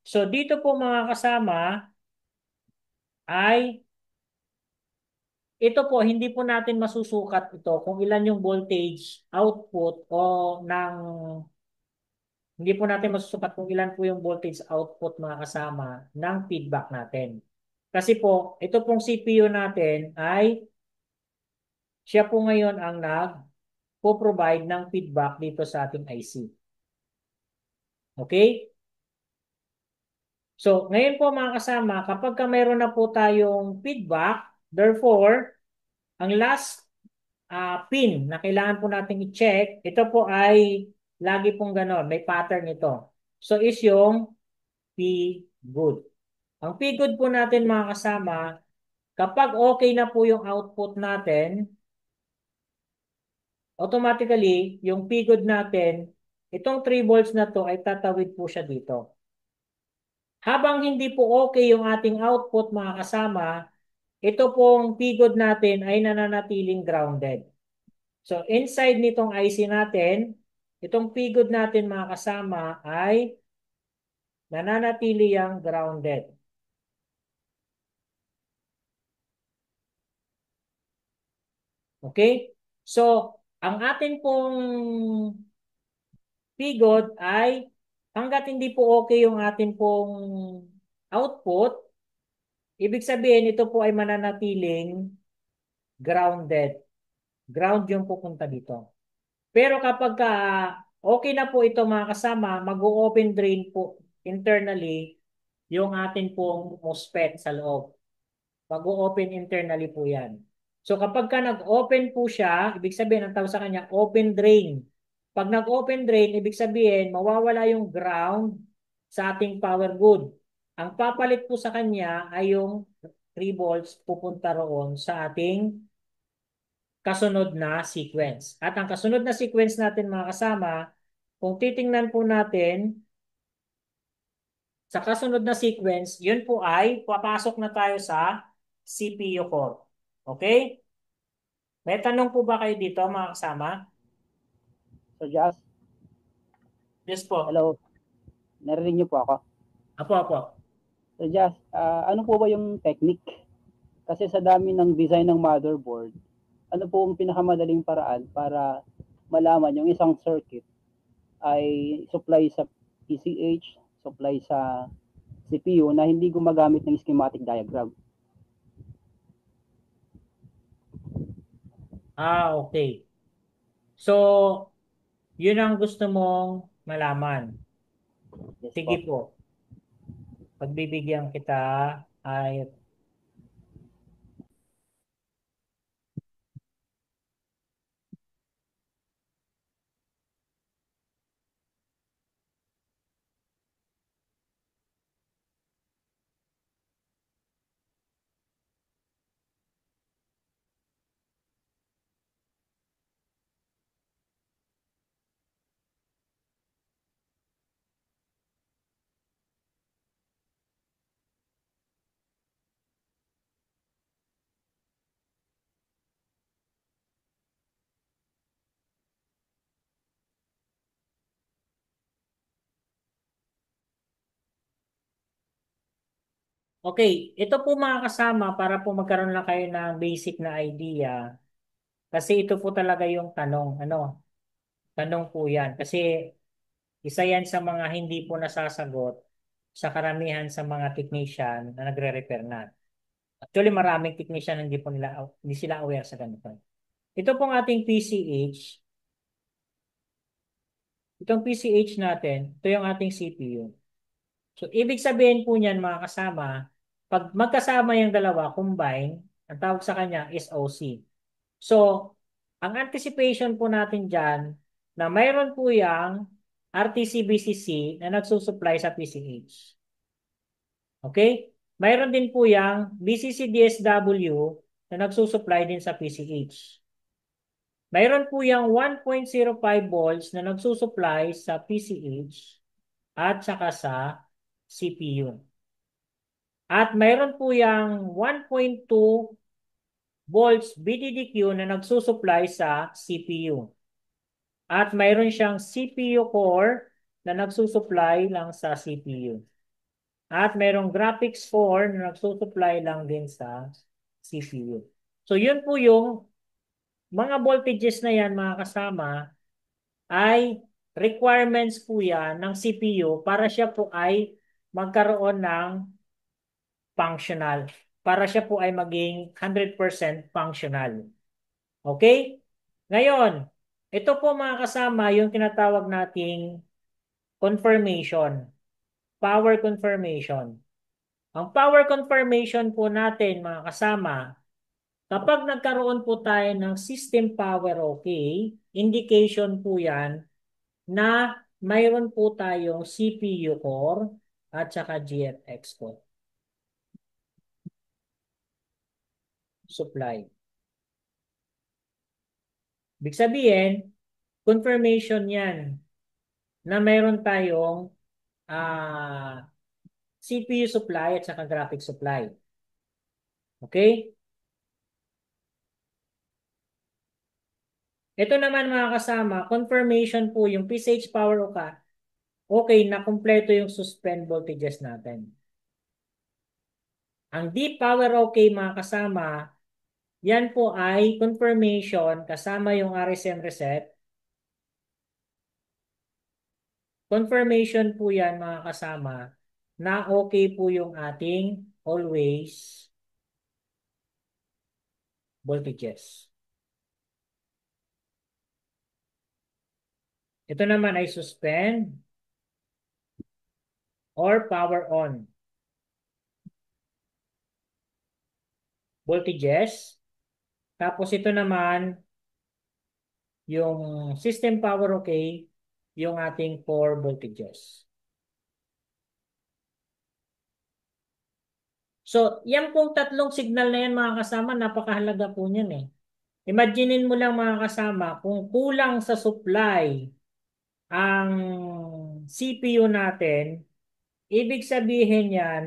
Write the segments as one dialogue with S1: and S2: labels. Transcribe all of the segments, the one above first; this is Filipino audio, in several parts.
S1: So dito po mga kasama ay ito po, hindi po natin masusukat ito kung ilan yung voltage output o ng hindi po natin masusukat kung ilan po yung voltage output mga kasama ng feedback natin. Kasi po, ito pong CPU natin ay siya po ngayon ang nag-provide ng feedback dito sa ating IC. Okay? So, ngayon po mga kasama, kapag ka mayroon na po tayong feedback, therefore, ang last pin na kailangan po natin i-check, ito po ay lagi pong ganon, may pattern ito. So, is yung P good. Ang P good po natin mga kasama, kapag okay na po yung output natin, automatically, yung P good natin, itong 3 volts na to ay tatawid po siya dito. Habang hindi po okay yung ating output mga kasama, ito pong P good natin ay nananatiling grounded. So inside nitong IC natin, itong P good natin mga kasama ay nananatili yang grounded. Okay? So, ang atin pong pigod ay hanggat hindi po okay yung atin pong output, ibig sabihin ito po ay mananatiling grounded. Ground yung pupunta dito. Pero kapag okay na po ito mga kasama, mag-open drain po internally yung atin pong MOSFET sa loob. Mag-open internally po yan. So kapag ka nag-open po siya, ibig sabihin, ang tawag sa kanya, open drain. Pag nag-open drain, ibig sabihin, mawawala yung ground sa ating power good. Ang papalit po sa kanya ay yung 3 volts pupunta roon sa ating kasunod na sequence. At ang kasunod na sequence natin mga kasama, kung titingnan po natin sa kasunod na sequence, yun po ay papasok na tayo sa CPU core. Okay? May tanong po ba kayo dito mga kasama?
S2: So, Jazz,
S1: Yes po.
S2: hello, narinig niyo po ako.
S1: Apo, apo.
S2: So, Jazz, ano po ba yung technique? Kasi sa dami ng design ng motherboard, ano po ang pinakamadaling paraan para malaman yung isang circuit ay supply sa PCH, supply sa CPU na hindi gumagamit ng schematic diagram?
S1: Okay. So, yun ang gusto mong malaman.
S2: Yes
S1: Sige
S2: po.
S1: po. Pagbibigyan kita ay okay, ito po mga kasama para po magkaroon lang kayo ng basic na idea. Kasi ito po talaga yung tanong. Ano? Tanong po yan. Kasi isa yan sa mga hindi po nasasagot sa karamihan sa mga technician na nagre-repair na. Actually, maraming technician hindi sila aware sa ganito. Ito pong ating PCH. Itong PCH natin, ito yung ating CPU. So, ibig sabihin po niyan mga kasama, pag magkasama yung dalawa, combine, ang tawag sa kanya is OC. So, ang anticipation po natin dyan, na mayroon po yung RTC-BCC na nagsusupply sa PCH. Okay? Mayroon din po yung BCC-DSW na nagsusupply din sa PCH. Mayroon po yung 1.05 volts na nagsusupply sa PCH at saka sa CPU. At mayroon po yung 1.2 volts BDDQ na nagsusupply sa CPU. At mayroon siyang CPU core na nagsusupply lang sa CPU. At merong graphics 4 na nagsusupply lang din sa CPU. So yun po yung mga voltages na yan mga kasama ay requirements po yan ng CPU para siya po ay magkaroon ng functional. Para siya po ay maging 100% functional. Okay? Ngayon, ito po mga kasama yung tinatawag nating confirmation. Power confirmation. Ang power confirmation po natin mga kasama, kapag nagkaroon po tayo ng system power okay, indication po yan na mayroon po tayong CPU core at saka GFX core. Supply. Ibig sabihin, confirmation yan na mayroon tayong CPU supply at saka graphic supply. Okay? Ito naman mga kasama, confirmation po yung PSH power okay na kumpleto yung suspend voltages natin. Ang deep power okay mga kasama, yan po ay confirmation kasama yung RSM reset. Confirmation po yan mga kasama na okay po yung ating always voltages. Ito naman ay suspend or power on voltages. Tapos ito naman yung system power okay, yung ating 4 voltages. So, yan pong tatlong signal na yan mga kasama, napakahalaga po niyan eh. Imaginein mo lang mga kasama, kung kulang sa supply ang CPU natin, ibig sabihin yan,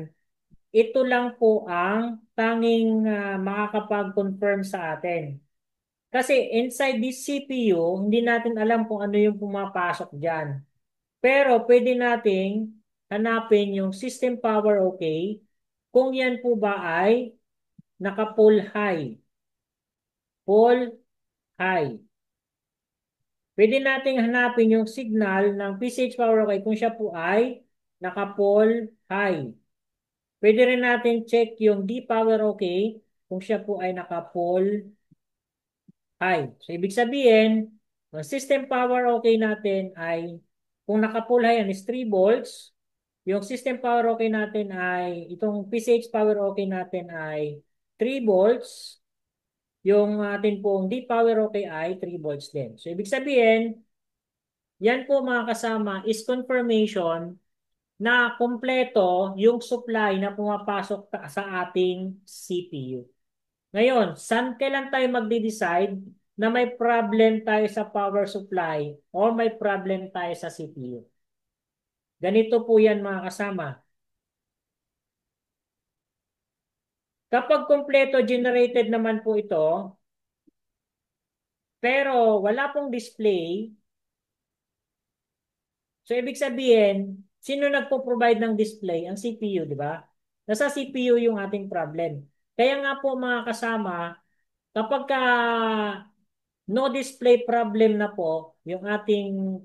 S1: ito lang po ang tanging makakapag-confirm sa atin. Kasi inside this CPU, hindi natin alam kung ano yung pumapasok dyan. Pero pwede nating hanapin yung system power okay kung yan po ba ay naka-full high. Full high. Pwede nating hanapin yung signal ng PSH power okay kung siya po ay naka-full high. Pwede rin natin check yung D power okay kung siya po ay naka-full high. So, ibig sabihin, ang system power okay natin ay, kung naka-full high yan is 3 volts, yung system power okay natin ay, itong PCH power okay natin ay 3 volts, yung atin pong D power okay ay 3 volts din. So, ibig sabihin, yan po mga kasama is confirmation na kompleto yung supply na pumapasok sa ating CPU. Ngayon, kailan tayo magde-decide na may problem tayo sa power supply or may problem tayo sa CPU? Ganito po yan mga kasama. Kapag kompleto generated naman po ito, pero wala pong display, so ibig sabihin, sino nagpo-provide ng display? Ang CPU, di ba? Nasa CPU yung ating problem. Kaya nga po mga kasama, kapag no display problem na po yung ating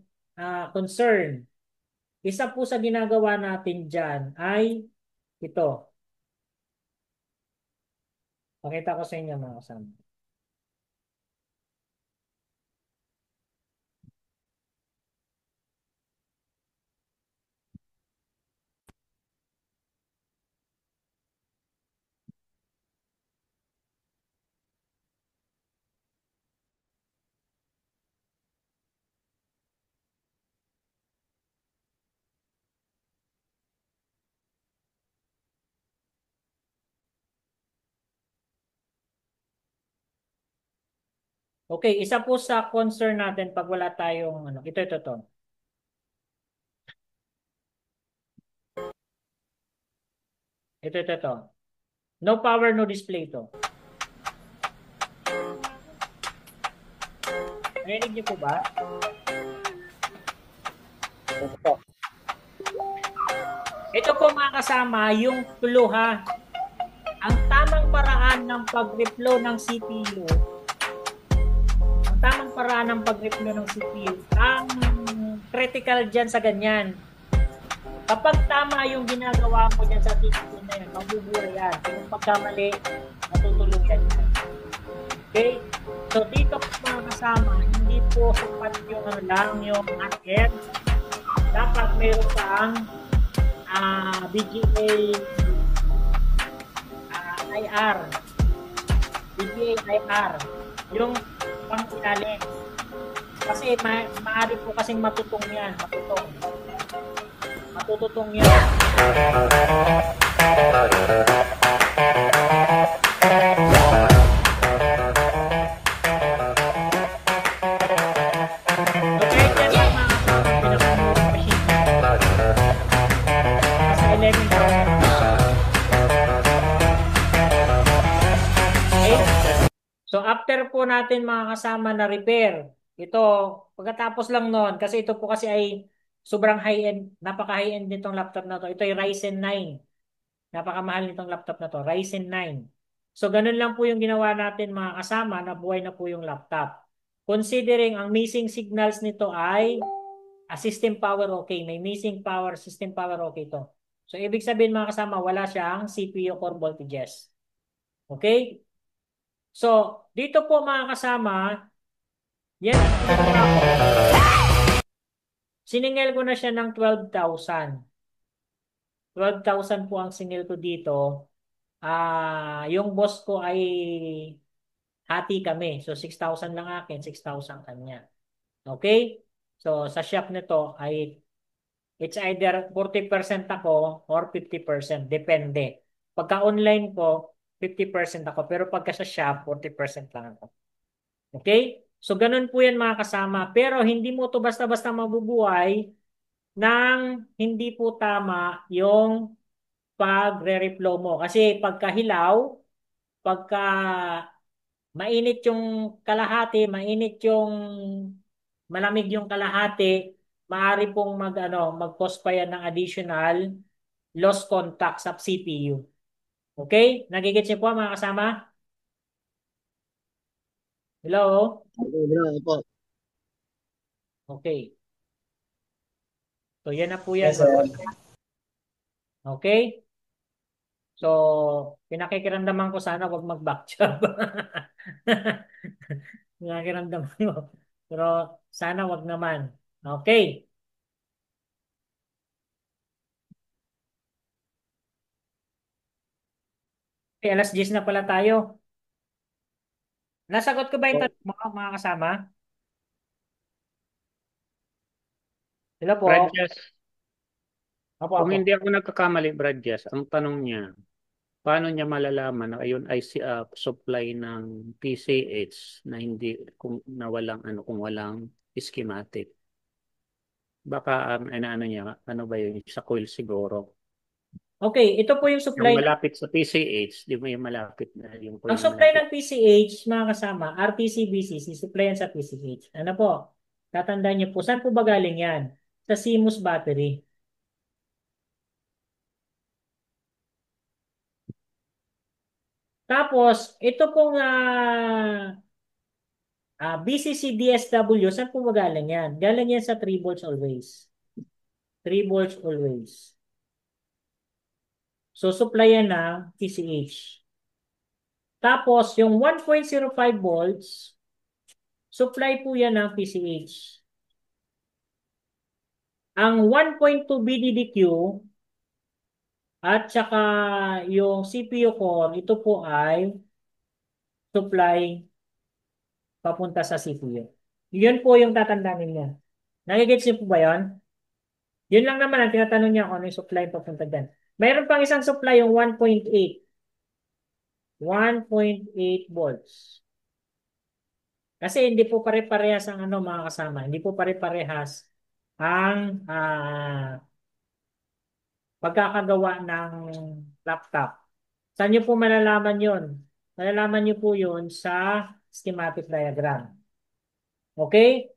S1: concern, isa po sa ginagawa natin dyan ay ito. Pakita ko sa inyo mga kasama. Okay, isa po sa concern natin pag wala tayong ano, ito. Ito. No power, no display to. Narinig niyo po ba?
S2: Ito po.
S1: Ito po mga kasama, yung clue ha. Ang tamang paraan ng pag-reflow ng CPU, ang tamang paraan ng pag-reflow ng CPU, ang critical dyan sa ganyan. Kapag tama yung ginagawa mo dyan sa CPU na yan, mabubuhay yan. Kung pagkamali, matutuluyan yan. Okay? So dito po mga kasama, hindi po sapat yung ano lang, yung ATM. Dapat mayroon kang BGA IR. BGA IR. Yung pang-ilalim. Kasi maaari po kasing matutong yan. Matututong yan. Okay, yan lang mga pinakamura machine. Nasa 11,000. Okay? So after po natin mga kasama na repair, ito, pagkatapos lang noon, kasi ito po kasi ay sobrang high-end, napaka-high-end nitong laptop na to. Ito ay Ryzen 9. Napakamahal nitong laptop na to, Ryzen 9. So ganun lang po yung ginawa natin mga kasama, na buhay na po yung laptop. Considering ang missing signals nito ay system power okay. May missing power, system power okay to. So ibig sabihin mga kasama, wala siyang CPU core voltages. Okay? So, dito po mga kasama, yan ang ginawa ko. Siningil ko na siya ng 12,000. 12,000 po ang singil ko dito. Yung boss ko ay hati kami. So, 6,000 lang akin, 6,000 kanya. Okay? So, sa shop nito ay it's either 40% ako or 50%. Depende. Pagka online ko, 50% ako. Pero pagka sa shop, 40% lang ako. Okay? So, ganun po yan mga kasama. Pero hindi mo to basta-basta mabubuhay nang hindi po tama yung pagre-reflow mo. Kasi pagka hilaw, pagka mainit yung kalahati, mainit yung malamig yung kalahati, maaari pong mag-cause pa yan ng additional lost contact sa CPU. Okay? Nagigits niyo po mga kasama? Hello?
S2: Okay, bro, po.
S1: Okay. So, yan na po yan
S2: Yes,
S1: mga.
S2: sir.
S1: Okay? So, pinakikiramdaman ko sana wag mag-back job. Pinakikiramdaman ko. Pero sana wag naman. Okay. Okay, alas 10 na pala tayo. Nasagot ko ba yung
S2: Po.
S1: tanong mo, mga kasama? Sila po.
S3: Bradjas,
S1: Apo,
S3: kung
S1: apo.
S3: hindi ako nagkakamali, Bradjas, ang tanong niya, paano niya malalaman na ayun ay supply ng PCH na hindi kung na walang kung walang schematic. Baka ang ano niya, ano ba yun sa coil siguro.
S1: Okay, ito po yung
S3: Yung
S1: supply.
S3: malapit sa PCH, di ba yung malapit na yung
S1: Ang
S3: coil na
S1: supply
S3: malapit.
S1: ng PCH, mga kasama, RTC-BCC, supply yan sa PCH. Ano po? Tatandaan niyo po, saan po ba galing yan? Sa CMOS battery. Tapos, ito pong BCC DSW, saan po ba galing yan? Galing yan sa 3 volts always. 3 volts always. So, supply yan ng PCH. Tapos, yung 1.05 volts, supply po yan ng PCH. Ang 1.2 BDDQ at saka yung CPU core, ito po ay supply papunta sa CPU. Yun po yung tatandaan niya. Nagigets niyo po ba yun? Yun lang naman ang tinatanong niya kung ano yung supply papunta dyan. Mayroon pang isang supply yung 1.8. 1.8 volts. Kasi hindi po pare-parehas ang mga kasama. Hindi po pare-parehas ang pagkakagawa ng laptop. Saan niyo po malalaman yun? Malalaman niyo po yun sa schematic diagram. Okay?